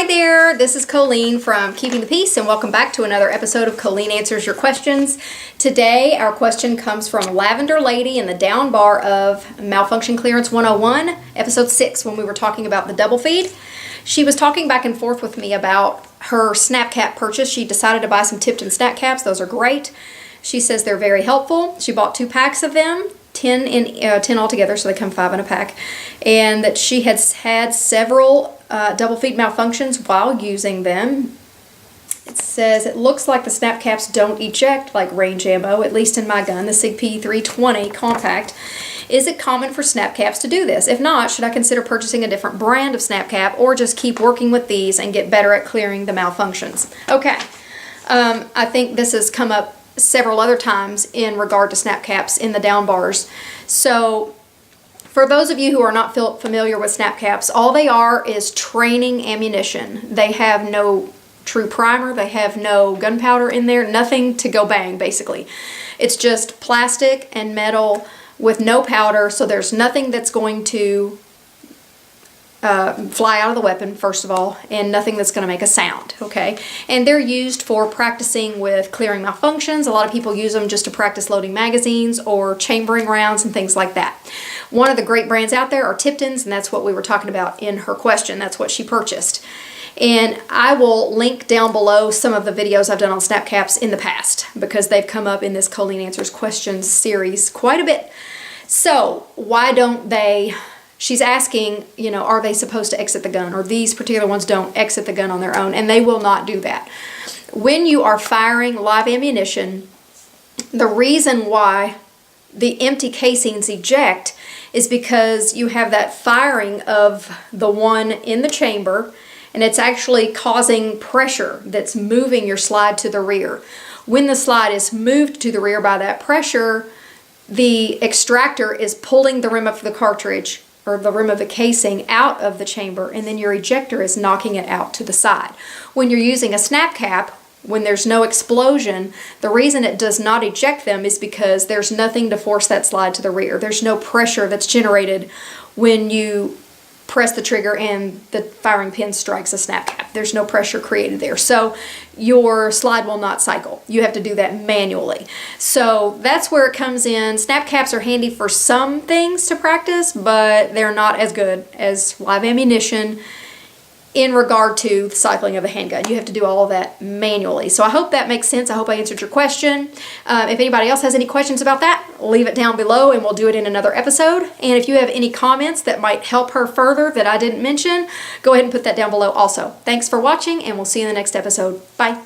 Hi there, this is Colleen from Keeping the Peace, and welcome back to another episode of Colleen Answers Your Questions. Today, our question comes from Lavendar Lady in the down bar of Malfunction Clearance 101, episode 6, when we were talking about the double feed. She was talking back and forth with me about her snapcap purchase. She decided to buy some Tipton snapcaps. Those are great. She says they're very helpful. She bought 2 packs of them. 10 altogether, so they come 5 in a pack, and that she has had several double feed malfunctions while using them. It says it looks like the snap caps don't eject like range ammo, at least in my gun, the Sig P320 Compact. Is it common for snap caps to do this? If not, should I consider purchasing a different brand of snap cap, or just keep working with these and get better at clearing the malfunctions? Okay, I think this has come up several other times in regard to snap caps in the down bars. So for those of you who are not familiar with snap caps, all they are is training ammunition. They have no true primer, they have no gunpowder in there, nothing to go bang basically. It's just plastic and metal with no powder, so there's nothing that's going to fly out of the weapon, first of all, and nothing that's going to make a sound, okay? And they're used for practicing with clearing malfunctions. A lot of people use them just to practice loading magazines or chambering rounds and things like that. One of the great brands out there are Tiptons, and that's what we were talking about in her question. That's what she purchased. And I will link down below some of the videos I've done on snap caps in the past, because they've come up in this Colleen Answers Questions series quite a bit. So why don't they... She's asking, you know, are they supposed to exit the gun? Or these particular ones don't exit the gun on their own, and they will not do that. When you are firing live ammunition, the reason why the empty casings eject is because you have that firing of the one in the chamber, and it's actually causing pressure that's moving your slide to the rear. When the slide is moved to the rear by that pressure, the extractor is pulling the rim of the cartridge or the rim of the casing out of the chamber, and then your ejector is knocking it out to the side. When you're using a snap cap, when there's no explosion, the reason it does not eject them is because there's nothing to force that slide to the rear. There's no pressure that's generated when you press the trigger and the firing pin strikes a snap cap. There's no pressure created there. So your slide will not cycle. You have to do that manually. So that's where it comes in. Snap caps are handy for some things to practice, but they're not as good as live ammunition in regard to the cycling of the handgun. You have to do all of that manually. So I hope that makes sense. I hope I answered your question. If anybody else has any questions about that, leave it down below and we'll do it in another episode. And if you have any comments that might help her further that I didn't mention, go ahead and put that down below also. Thanks for watching, and we'll see you in the next episode. Bye.